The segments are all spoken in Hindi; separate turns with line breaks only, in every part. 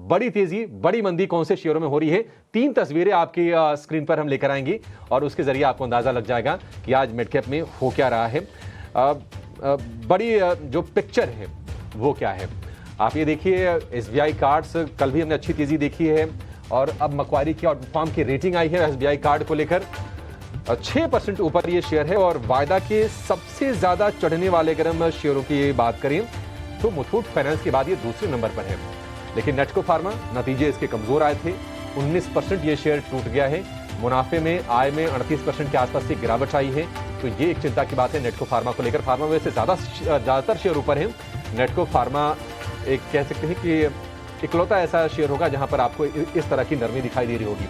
बड़ी तेजी, बड़ी मंदी कौन से शेयरों में हो रही है, 3 तस्वीरें आपकी स्क्रीन पर हम लेकर आएंगे और उसके जरिए आपको अंदाजा लग जाएगा कि आज मिड कैप में हो क्या रहा है। बड़ी जो पिक्चर है वो क्या है, आप ये देखिए। एसबीआई कार्ड्स, कल भी हमने अच्छी तेजी देखी है और अब मक्वारी की आउटफॉर्म की रेटिंग आई है एसबीआई कार्ड को लेकर। 6% ऊपर ये शेयर है और वायदा के सबसे ज्यादा चढ़ने वाले अगर हम शेयरों की बात करें तो मुथूट फाइनेंस के बाद ये दूसरे नंबर पर है। लेकिन नेटको फार्मा, नतीजे इसके कमजोर आए थे, 19% ये शेयर टूट गया है। मुनाफे में, आय में 38% के आसपास की गिरावट आई है, तो ये एक चिंता की बात है नेटको फार्मा को लेकर। फार्मा में से ज्यादातर शेयर ऊपर है। नेटको फार्मा एक कह सकते हैं कि इकलौता ऐसा शेयर होगा जहां पर आपको इस तरह की नरमी दिखाई दे रही होगी।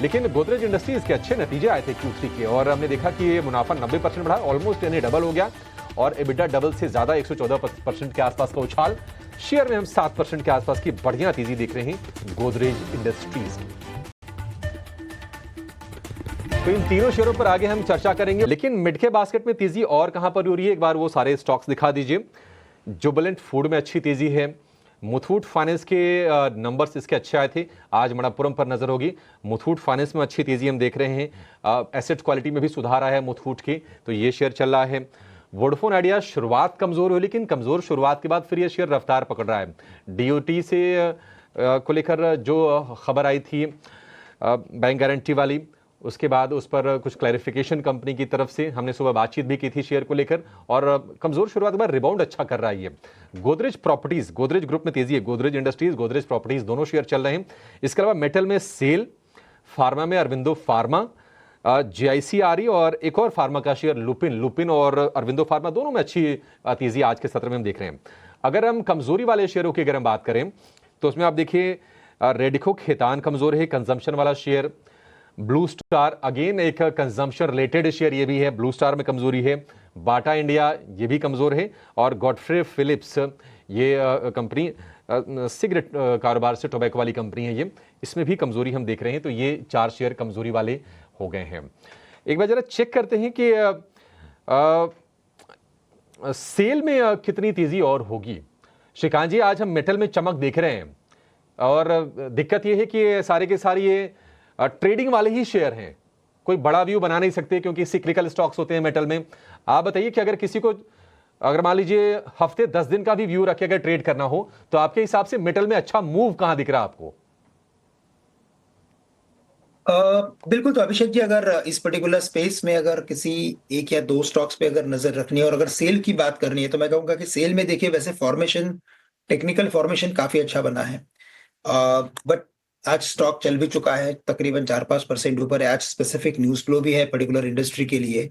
लेकिन गोदरेज इंडस्ट्रीज के अच्छे नतीजे आए थे Q3 के और हमने देखा कि ये मुनाफा 90% बढ़ा, ऑलमोस्ट यानी डबल हो गया और एबिटा डबल से ज्यादा 114% के आसपास का उछाल। शेयर में हम 7% के आसपास की बढ़िया तेजी देख रहे हैं गोदरेज इंडस्ट्रीज की। तो इन तीनों शेयरों पर आगे हम चर्चा करेंगे, लेकिन मिड के बास्केट में तेजी और कहां पर हो रही है, एक बार वो सारे स्टॉक्स दिखा दीजिए। जुबिलेंट फूड में अच्छी तेजी है। मुथूट फाइनेंस के नंबर्स इसके अच्छे आए थे। आज मणप्पुरम पर नजर होगी। मुथूट फाइनेंस में अच्छी तेजी हम देख रहे हैं। एसेट क्वालिटी में भी सुधार आया है मुथूट की, तो ये शेयर चल रहा है। वोडाफोन आइडिया शुरुआत कमजोर हुई, लेकिन कमजोर शुरुआत के बाद फिर ये शेयर रफ्तार पकड़ रहा है। डीओटी से को लेकर जो खबर आई थी बैंक गारंटी वाली, उसके बाद उस पर कुछ क्लैरिफिकेशन कंपनी की तरफ से, हमने सुबह बातचीत भी की थी शेयर को लेकर और कमजोर शुरुआत के बाद रिबाउंड अच्छा कर रहा है ये। गोदरेज प्रॉपर्टीज, गोदरेज ग्रुप में तेजी है। गोदरेज इंडस्ट्रीज, गोदरेज प्रॉपर्टीज दोनों शेयर चल रहे हैं। इसके अलावा मेटल में सेल, फार्मा में अरविंदो फार्मा, जीआईसी और एक और फार्मा का शेयर लुपिन और अरविंदो फार्मा, दोनों में अच्छी तेजी आज के सत्र में हम देख रहे हैं। अगर हम कमजोरी वाले शेयरों की अगर हम बात करें तो उसमें आप देखिए रेडिको खेतान कमजोर है, कंजम्पशन वाला शेयर। ब्लू स्टार अगेन एक कंजम्पशन रिलेटेड शेयर ये भी है, ब्लू स्टार में कमजोरी है। बाटा इंडिया ये भी कमजोर है और गॉडफ्रे फिलिप्स ये कंपनी सिगरेट कारोबार से टोबैको वाली कंपनी है, ये इसमें भी कमजोरी हम देख रहे हैं। तो ये 4 शेयर कमजोरी वाले हो गए हैं। एक बार जरा चेक करते हैं कि सेल में कितनी तेजी और होगी। श्रीकांत जी, आज हम मेटल में चमक देख रहे हैं और दिक्कत यह है कि सारे के सारे ये ट्रेडिंग वाले ही शेयर हैं, कोई बड़ा व्यू बना नहीं सकते क्योंकि सिक्लिकल स्टॉक्स होते हैं मेटल में। आप बताइए कि अगर किसी को, अगर मान लीजिए हफ्ते 10 दिन का भी व्यू रखे अगर ट्रेड करना हो, तो आपके हिसाब से मेटल में अच्छा मूव कहां दिख रहा है आपको?
बिल्कुल। तो अभिषेक जी, अगर इस पर्टिकुलर स्पेस में अगर किसी एक या दो स्टॉक्स पे अगर नजर रखनी है और अगर सेल की बात करनी है, तो मैं कहूंगा कि सेल में देखिए, वैसे फॉर्मेशन, टेक्निकल फॉर्मेशन काफी अच्छा बना है, बट आज स्टॉक चल भी चुका है, तकरीबन 4-5% ऊपर है। आज स्पेसिफिक न्यूज फ्लो भी है पर्टिकुलर इंडस्ट्री के लिए,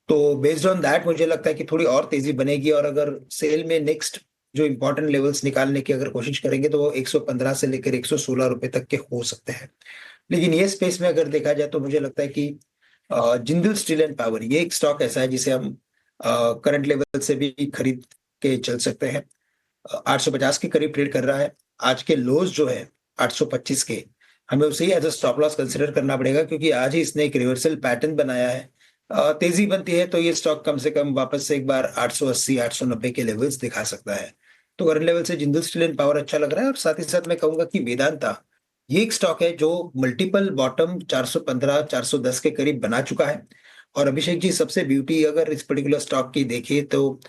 तो बेस्ड ऑन दैट मुझे लगता है कि थोड़ी और तेजी बनेगी। और अगर सेल में नेक्स्ट जो इंपॉर्टेंट लेवल्स निकालने की अगर कोशिश करेंगे तो वो 115 से लेकर 116 रुपए तक के हो सकते हैं। लेकिन ये स्पेस में अगर देखा जाए तो मुझे लगता है कि जिंदल स्टील एंड पावर ये एक स्टॉक ऐसा है जिसे हम करंट लेवल से भी खरीद के चल सकते हैं। 850 के करीब ट्रेड कर रहा है। आज के लोज जो है 825 के, हमें उसे ही as a stop loss consider करना पड़ेगा, क्योंकि आज ही इसने एक रिवर्सल पैटर्न बनाया है। तेजी बनती है तो ये स्टॉक कम से कम वापस से एक बार 880 890 के लेवल्स दिखा सकता है। तो करंट लेवल से जिंदल स्टील एंड पावर अच्छा लग रहा है। और साथ ही साथ मैं कहूंगा कि वेदांता ये एक स्टॉक है जो मल्टीपल बॉटम 415 410 के करीब बना चुका है। और अभिषेक जी, सबसे ब्यूटी अगर इस पर्टिकुलर स्टॉक की देखिए तो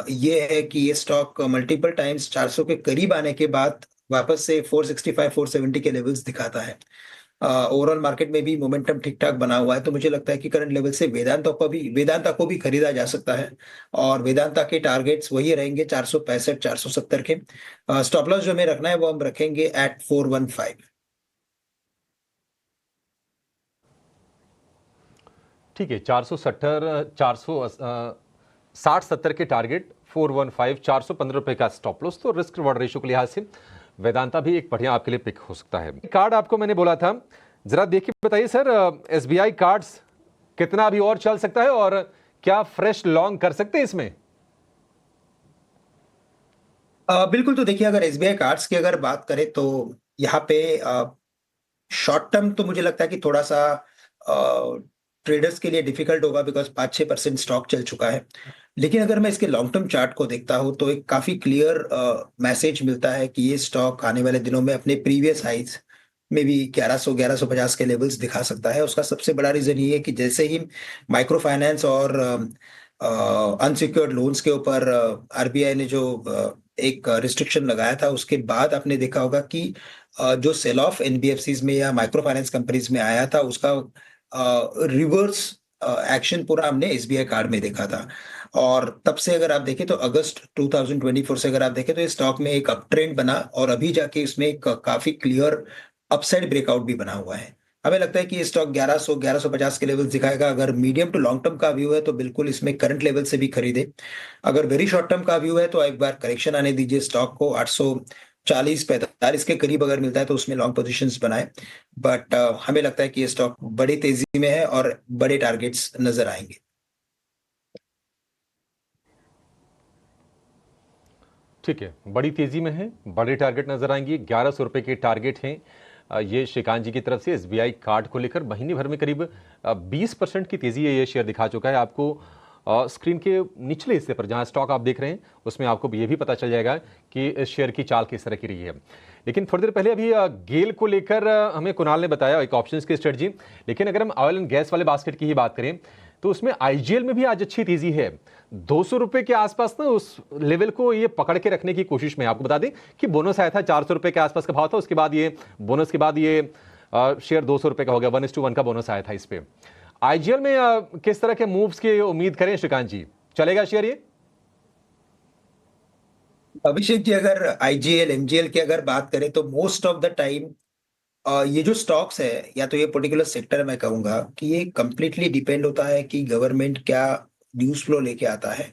ये है कि ये स्टॉक मल्टीपल टाइम्स 400 के करीब आने के बाद वापस से 465 470 के लेवल्स दिखाता है। ओवरऑल मार्केट में भी मोमेंटम ठीक ठाक बना हुआ है, तो मुझे लगता है कि करंट लेवल से वेदांता को भी खरीदा जा सकता है। और वेदांता के टारगेट्स वही रहेंगे 465 470 के। स्टॉप लॉस जो हमें रखना है वो हम रखेंगे एट 415।
ठीक है, 460-70 के टारगेट, 415, 415 रुपए का स्टॉप लॉस। तो रिस्क रिवॉर्ड रेशियो के लिहाज से वेदांता भी एक बढ़िया आपके लिए पिक हो सकता है। कार्ड आपको मैंने बोला था, जरा देखिए बताइए सर, एसबीआई कार्ड्स कितना अभी और चल सकता है और क्या फ्रेश लॉन्ग कर सकते हैं इसमें?
बिल्कुल। तो देखिए, अगर एसबीआई कार्ड्स की अगर बात करें तो यहाँ पे शॉर्ट टर्म तो मुझे लगता है कि थोड़ा सा ट्रेडर्स के लिए डिफिकल्ट होगा, बिकॉज 5-6% स्टॉक चल चुका है। लेकिन अगर मैं इसके लॉन्ग टर्म चार्ट को देखता हूँ तो एक काफी क्लियर मैसेज मिलता है कि ये स्टॉक आने वाले दिनों में अपने प्रीवियस हाइज में भी 1150 के लेवल्स दिखा सकता है। उसका सबसे बड़ा रीजन ये है कि जैसे ही माइक्रो फाइनेंस और अनसिक्योर्ड लोन्स के ऊपर आरबीआई ने जो एक रिस्ट्रिक्शन लगाया था, उसके बाद आपने देखा होगा कि जो सेल ऑफ एनबीएफसीज में या माइक्रो फाइनेंस कंपनीज में आया था, उसका रिवर्स एक्शन पूरा हमने एसबीआई कार्ड में देखा था। और तब से अगर आप देखें तो अगस्त 2024 से अगर आप देखें तो ये स्टॉक में एक अप ट्रेंड बना और अभी जाके इसमें एक काफी क्लियर अपसाइड ब्रेकआउट भी बना हुआ है। हमें लगता है कि ये स्टॉक 1150 के लेवल दिखाएगा। अगर मीडियम टू लॉन्ग टर्म का व्यू है तो बिल्कुल इसमें करंट लेवल से भी खरीदे। अगर वेरी शॉर्ट टर्म का व्यू है तो एक बार करेक्शन आने दीजिए स्टॉक को। 840-45 के करीब अगर मिलता है तो उसमें लॉन्ग पोजीशंस बनाए। बट हमें लगता है कि ये स्टॉक बड़ी तेजी में है और बड़े टारगेट्स नजर आएंगे।
ठीक है, बड़ी तेजी में है, बड़े टारगेट नजर आएंगे। 1100 रुपए के टारगेट हैं ये श्रीकांत जी की तरफ से एसबीआई कार्ड को लेकर। महीने भर में करीब 20% की तेजी ये शेयर दिखा चुका है। आपको स्क्रीन के निचले हिस्से पर जहां स्टॉक आप देख रहे हैं उसमें आपको ये भी पता चल जाएगा कि इस शेयर की चाल किस तरह की रही है। लेकिन थोड़ी देर पहले अभी गेल को लेकर हमें कुणाल ने बताया एक ऑप्शंस की स्ट्रेटजी। लेकिन अगर हम ऑयल एंड गैस वाले बास्केट की ही बात करें तो उसमें आईजीएल में भी आज अच्छी तेजी है। 200 रुपए के आसपास ना उस लेवल को ये पकड़ के रखने की कोशिश में। आपको बता दें कि बोनस आया था, 400 रुपए के आसपास का भाव था। उसके बाद ये बोनस के बाद ये शेयर 200 रुपए का हो गया। 1:1 का बोनस आया था इस पे। आईजीएल में किस तरह के मूव्स की उम्मीद करें श्रीकांत जी? चलेगा शेयर ये?
अभिषेक जी, अगर आईजीएल एमजीएल की अगर बात करें तो मोस्ट ऑफ द टाइम ये जो स्टॉक्स है या तो ये पर्टिकुलर सेक्टर मैं कहूंगा कि ये कंप्लीटली डिपेंड होता है कि गवर्नमेंट क्या न्यूज फ्लो लेके आता है।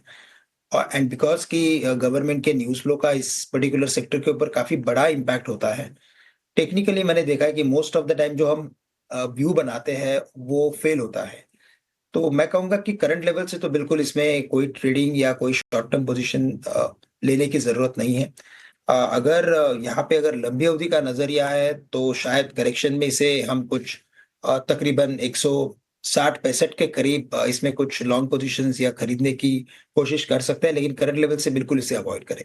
और एंड बिकॉज कि गवर्नमेंट के न्यूज फ्लो का इस पर्टिकुलर सेक्टर के ऊपर काफी बड़ा इम्पैक्ट होता है। टेक्निकली मैंने देखा है कि मोस्ट ऑफ द टाइम जो हम व्यू बनाते हैं वो फेल होता है। तो मैं कहूंगा कि करंट लेवल से तो बिल्कुल इसमें कोई ट्रेडिंग या कोई शॉर्ट टर्म पोजीशन लेने की जरूरत नहीं है। अगर यहाँ पे अगर लंबी अवधि का नजरिया है तो शायद करेक्शन में इसे हम कुछ तकरीबन 160-65 के करीब इसमें कुछ लॉन्ग पोजीशंस या खरीदने की कोशिश कर सकते हैं, लेकिन करंट लेवल से बिल्कुल इसे अवॉइड करें।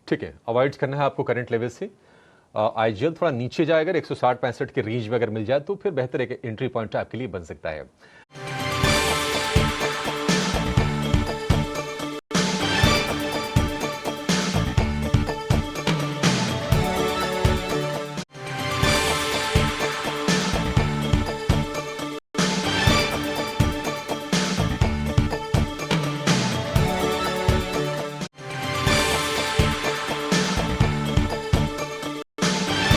ठीक है, अवॉइड करना है आपको करंट लेवल से। आईजीएल थोड़ा नीचे जाएगा, 160-65 के रेंज में अगर मिल जाए तो फिर बेहतर एक एंट्री पॉइंट आपके लिए बन सकता है।